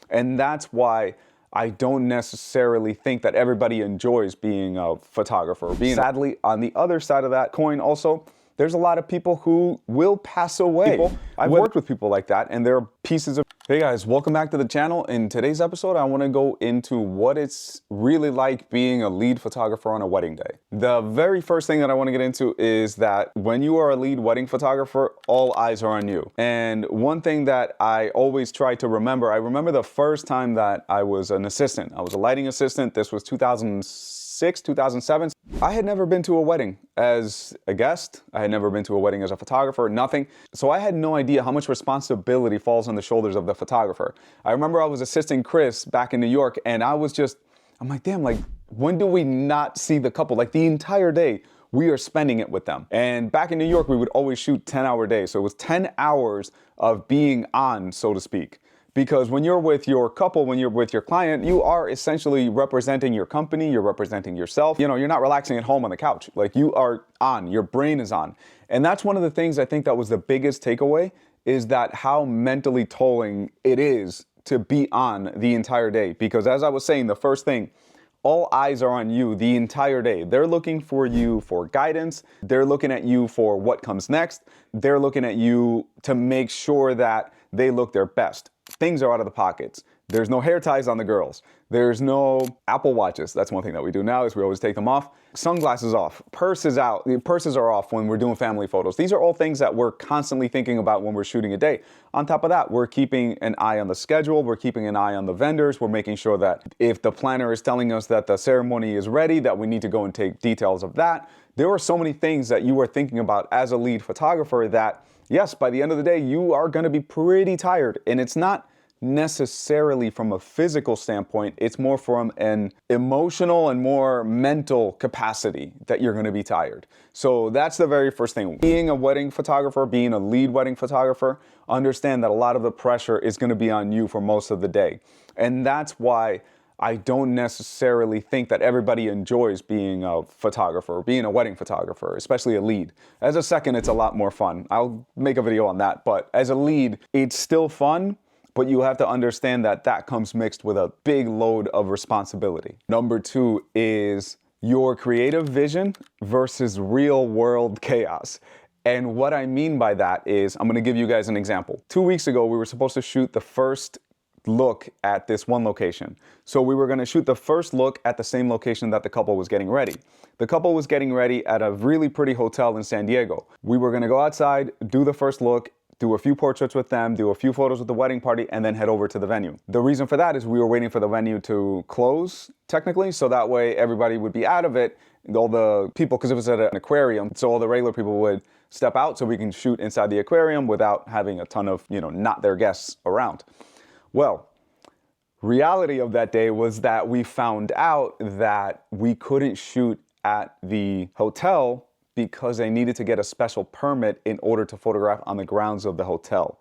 And that's why I don't necessarily think that everybody enjoys being a photographer. Sadly, on the other side of that coin also, there's a lot of people who will pass away. I've worked with people like that, and they're pieces of... Hey guys, welcome back to the channel. In today's episode, I want to go into what it's really like being a lead photographer on a wedding day. The very first thing that I want to get into is that when you are a lead wedding photographer, all eyes are on you. And one thing that I always try to remember, I remember the first time that I was an assistant. I was a lighting assistant. This was 2006, 2007. I had never been to a wedding as a guest. I had never been to a wedding as a photographer, nothing. So I had no idea how much responsibility falls on the shoulders of the photographer. I remember I was assisting Chris back in New York, and I'm like, damn, like, when do we not see the couple? Like, the entire day, we are spending it with them. And back in New York, we would always shoot 10-hour days. So it was 10 hours of being on, so to speak. Because when you're with your couple, when you're with your client, you are essentially representing your company, you're representing yourself. You know, you're not relaxing at home on the couch. Like, you are on, your brain is on. And that's one of the things I think that was the biggest takeaway, is that how mentally tolling it is to be on the entire day. Because as I was saying, the first thing, all eyes are on you the entire day. They're looking for you for guidance. They're looking at you for what comes next. They're looking at you to make sure that they look their best. Things are out of the pockets. There's no hair ties on the girls. There's no Apple Watches. That's one thing that we do now, is we always take them off. Sunglasses off, purses out. The purses are off when we're doing family photos. These are all things that we're constantly thinking about when we're shooting a day. On top of that, we're keeping an eye on the schedule. We're keeping an eye on the vendors. We're making sure that if the planner is telling us that the ceremony is ready, that we need to go and take details of that. There are so many things that you are thinking about as a lead photographer that, yes, by the end of the day, you are going to be pretty tired. And it's not necessarily from a physical standpoint, it's more from an emotional and more mental capacity that you're going to be tired. So that's the very first thing. Being a wedding photographer, being a lead wedding photographer, understand that a lot of the pressure is going to be on you for most of the day. And that's why I don't necessarily think that everybody enjoys being a photographer, being a wedding photographer, especially a lead. As a second, it's a lot more fun. I'll make a video on that. But as a lead, it's still fun, but you have to understand that that comes mixed with a big load of responsibility. Number two is your creative vision versus real world chaos. And what I mean by that is, I'm gonna give you guys an example. 2 weeks ago, we were supposed to shoot the first look at this one location. So we were going to shoot the first look at the same location that the couple was getting ready. The couple was getting ready at a really pretty hotel in San Diego. We were going to go outside, do the first look, do a few portraits with them, do a few photos with the wedding party, and then head over to the venue. The reason for that is we were waiting for the venue to close, technically, so that way everybody would be out of it. All the people, because it was at an aquarium, so all the regular people would step out so we can shoot inside the aquarium without having a ton of, not their guests around. Well, reality of that day was that we found out that we couldn't shoot at the hotel because they needed to get a special permit in order to photograph on the grounds of the hotel.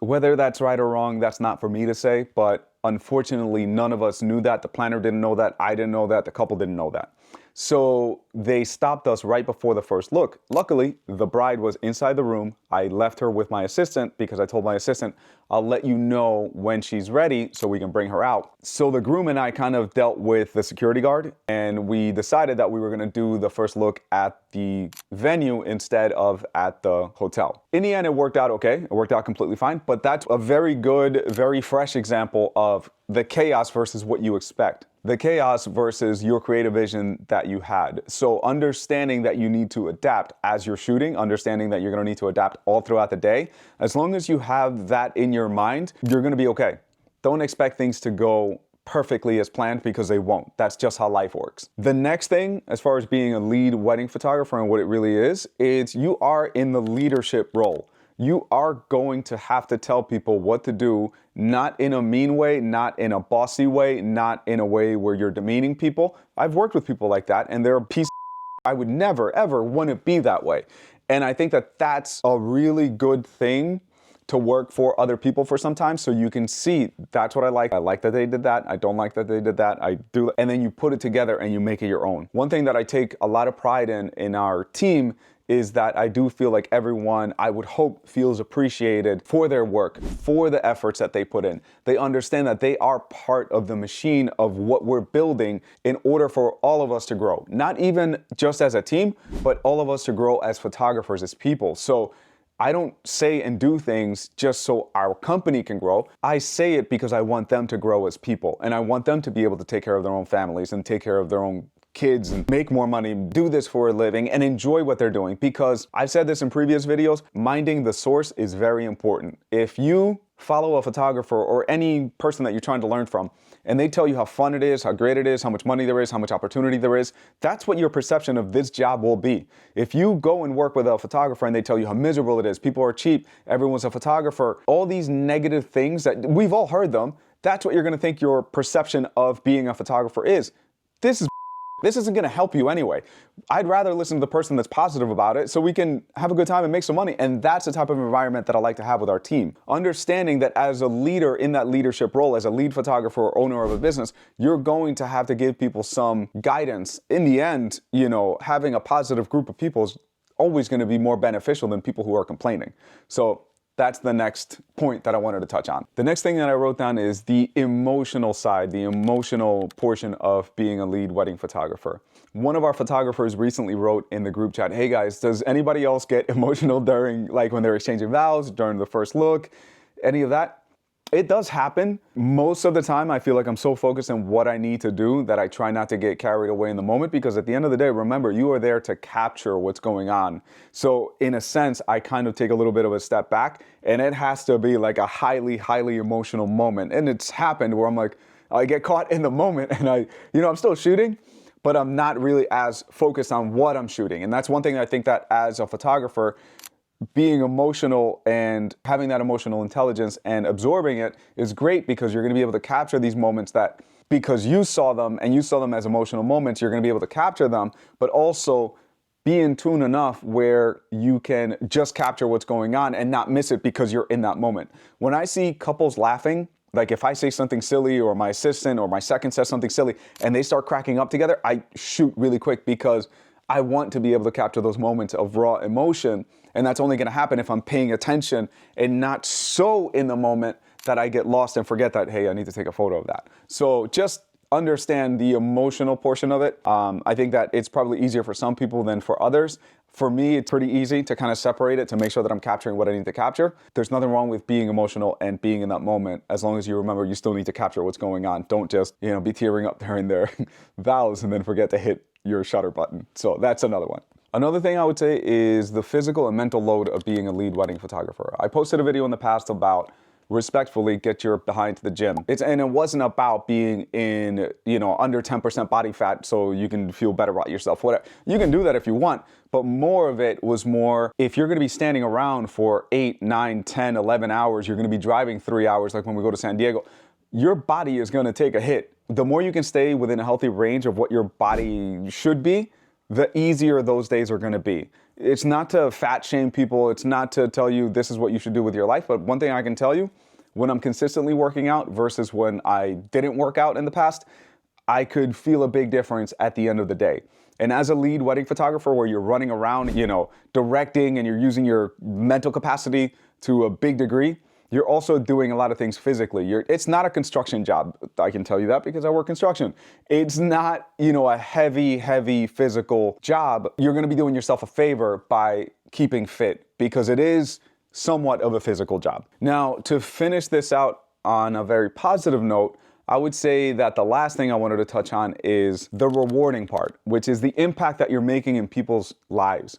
Whether that's right or wrong, that's not for me to say, but unfortunately, none of us knew that. The planner didn't know that. I didn't know that. The couple didn't know that. So they stopped us right before the first look. Luckily, the bride was inside the room. I left her with my assistant because I told my assistant, I'll let you know when she's ready so we can bring her out. So the groom and I kind of dealt with the security guard, and we decided that we were going to do the first look at the venue instead of at the hotel. In the end, it worked out okay. It worked out completely fine, but that's a very good, very fresh example of the chaos versus what you expect. The chaos versus your creative vision that you had. So understanding that you need to adapt as you're shooting, understanding that you're gonna need to adapt all throughout the day, as long as you have that in your mind, you're gonna be okay. Don't expect things to go perfectly as planned, because they won't. That's just how life works. The next thing, as far as being a lead wedding photographer and what it really is you are in the leadership role. You are going to have to tell people what to do, not in a mean way, not in a bossy way, not in a way where you're demeaning people. I've worked with people like that, and they're a piece of I would never, ever want to be that way. And I think that that's a really good thing to work for other people for sometimes, so you can see that's what I like. I like that they did that. I don't like that they did that. I do. And then you put it together and you make it your own. One thing that I take a lot of pride in our team is that I do feel like everyone, I would hope, feels appreciated for their work, for the efforts that they put in. They understand that they are part of the machine of what we're building in order for all of us to grow. Not even just as a team, but all of us to grow as photographers, as people. So I don't say and do things just so our company can grow. I say it because I want them to grow as people, and I want them to be able to take care of their own families and take care of their own kids and make more money, do this for a living, and enjoy what they're doing. Because I've said this in previous videos, minding the source is very important. If you follow a photographer or any person that you're trying to learn from, and they tell you how fun it is, how great it is, how much money there is, how much opportunity there is, that's what your perception of this job will be. If you go and work with a photographer and they tell you how miserable it is, people are cheap, everyone's a photographer, all these negative things that we've all heard them, that's what you're gonna think your perception of being a photographer is. This isn't gonna help you anyway. I'd rather listen to the person that's positive about it so we can have a good time and make some money. And that's the type of environment that I like to have with our team. Understanding that as a leader in that leadership role, as a lead photographer or owner of a business, you're going to have to give people some guidance. In the end, you know, having a positive group of people is always gonna be more beneficial than people who are complaining. So that's the next point that I wanted to touch on. The next thing that I wrote down is the emotional side, the emotional portion of being a lead wedding photographer. One of our photographers recently wrote in the group chat, hey guys, does anybody else get emotional during, like when they're exchanging vows, during the first look, any of that? It does happen. Most of the time, I feel like I'm so focused on what I need to do that I try not to get carried away in the moment, because at the end of the day, remember, you are there to capture what's going on. So in a sense, I kind of take a little bit of a step back, and it has to be like a highly, highly emotional moment. And it's happened where I'm like, I get caught in the moment and I'm still shooting, but I'm not really as focused on what I'm shooting. And that's one thing I think that as a photographer, being emotional and having that emotional intelligence and absorbing it is great, because you're going to be able to capture these moments that, because you saw them and you saw them as emotional moments, you're going to be able to capture them, but also be in tune enough where you can just capture what's going on and not miss it because you're in that moment. When I see couples laughing, like if I say something silly or my assistant or my second says something silly and they start cracking up together, I shoot really quick because I want to be able to capture those moments of raw emotion. And that's only going to happen if I'm paying attention and not so in the moment that I get lost and forget that, hey, I need to take a photo of that. So just understand the emotional portion of it. I think that it's probably easier for some people than for others. For me, it's pretty easy to kind of separate it to make sure that I'm capturing what I need to capture. There's nothing wrong with being emotional and being in that moment, as long as you remember you still need to capture what's going on. Don't just, be tearing up during their vows and then forget to hit your shutter button. So that's another one. Another thing I would say is the physical and mental load of being a lead wedding photographer. I posted a video in the past about respectfully get your behind to the gym. And it wasn't about being in, under 10% body fat so you can feel better about yourself. Whatever. You can do that if you want, but more of it was more, if you're gonna be standing around for 8, 9, 10, 11 hours, you're gonna be driving 3 hours, like when we go to San Diego, your body is gonna take a hit. The more you can stay within a healthy range of what your body should be, the easier those days are gonna be. It's not to fat shame people, it's not to tell you this is what you should do with your life, but one thing I can tell you, when I'm consistently working out versus when I didn't work out in the past, I could feel a big difference at the end of the day. And as a lead wedding photographer where you're running around, directing and you're using your mental capacity to a big degree, you're also doing a lot of things physically. It's not a construction job. I can tell you that because I work construction. It's not, a heavy physical job. You're gonna be doing yourself a favor by keeping fit because it is somewhat of a physical job. Now, to finish this out on a very positive note, I would say that the last thing I wanted to touch on is the rewarding part, which is the impact that you're making in people's lives.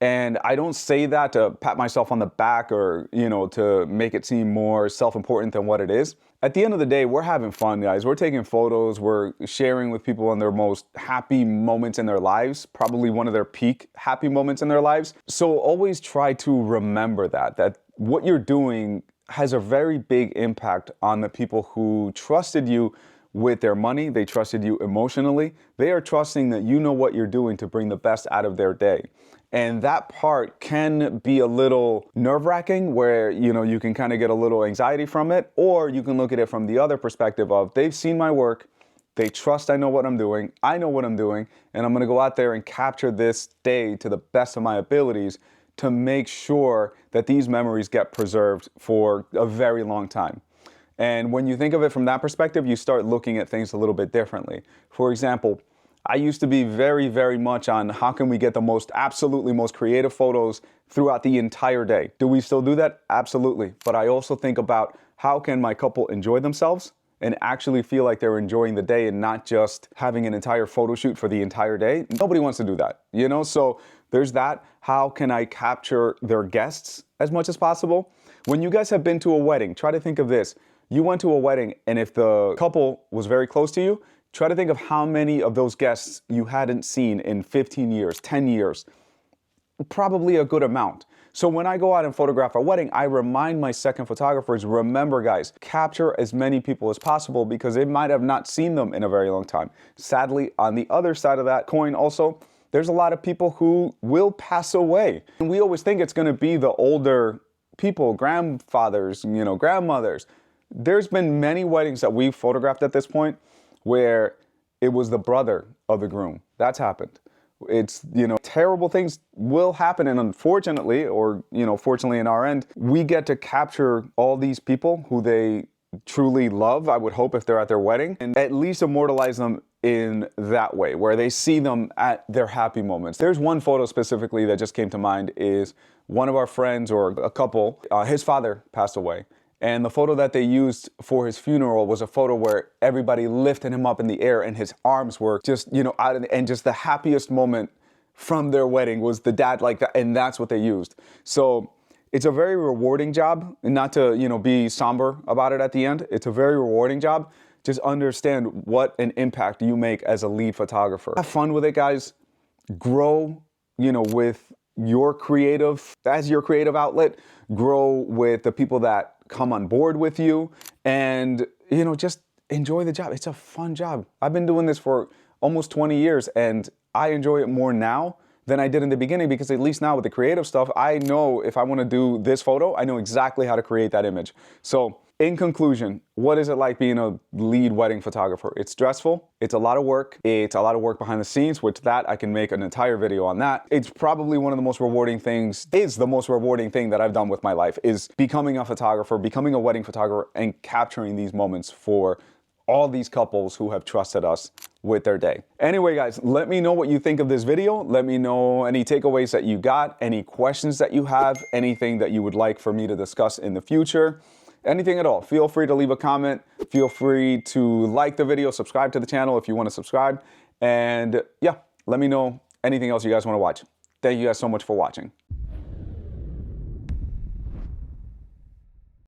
And I don't say that to pat myself on the back or, to make it seem more self-important than what it is. At the end of the day, we're having fun, guys. We're taking photos. We're sharing with people on their most happy moments in their lives, probably one of their peak happy moments in their lives. So always try to remember that what you're doing has a very big impact on the people who trusted you with their money. They trusted you emotionally. They are trusting that you know what you're doing to bring the best out of their day. And that part can be a little nerve-wracking where, you can kind of get a little anxiety from it, or you can look at it from the other perspective of they've seen my work, They trust I know what I'm doing, I know what I'm doing, and I'm gonna go out there and capture this day to the best of my abilities to make sure that these memories get preserved for a very long time. And when you think of it from that perspective, you start looking at things a little bit differently. For example, I used to be very, very much on how can we get the most, absolutely most creative photos throughout the entire day. Do we still do that? Absolutely. But I also think about how can my couple enjoy themselves and actually feel like they're enjoying the day and not just having an entire photo shoot for the entire day. Nobody wants to do that, you know? So there's that. How can I capture their guests as much as possible? When you guys have been to a wedding, try to think of this. You went to a wedding, and if the couple was very close to you, try to think of how many of those guests you hadn't seen in 15 years, 10 years. Probably a good amount. So when I go out and photograph a wedding, I remind my second photographers, remember guys, capture as many people as possible because they might have not seen them in a very long time. Sadly, on the other side of that coin also, there's a lot of people who will pass away. And we always think it's gonna be the older people, grandfathers, grandmothers. There's been many weddings that we've photographed at this point where it was the brother of the groom. That's happened. It's, terrible things will happen. And unfortunately, or, fortunately in our end, we get to capture all these people who they truly love, I would hope, if they're at their wedding, and at least immortalize them in that way, where they see them at their happy moments. There's one photo specifically that just came to mind is one of our friends or a couple, his father passed away. And the photo that they used for his funeral was a photo where everybody lifted him up in the air and his arms were just, out and just the happiest moment from their wedding was the dad like that. And that's what they used. So it's a very rewarding job, and not to, be somber about it at the end. It's a very rewarding job. Just understand what an impact you make as a lead photographer. Have fun with it, guys. Grow, with your creative outlet. Grow with the people that come on board with you, and just enjoy the job. It's a fun job. I've been doing this for almost 20 years and I enjoy it more now than I did in the beginning, because at least now with the creative stuff, I know if I want to do this photo, I know exactly how to create that image. So in conclusion, what is it like being a lead wedding photographer? It's stressful. It's a lot of work. It's a lot of work behind the scenes, which that I can make an entire video on that. It's probably one of the most rewarding things, is the most rewarding thing that I've done with my life, is becoming a photographer, becoming a wedding photographer, and capturing these moments for all these couples who have trusted us with their day. Anyway, guys, let me know what you think of this video. Let me know any takeaways that you got, any questions that you have, anything that you would like for me to discuss in the future. Anything at all, feel free to leave a comment. Feel free to like the video, subscribe to the channel if you want to subscribe. And yeah, let me know anything else you guys want to watch. Thank you guys so much for watching.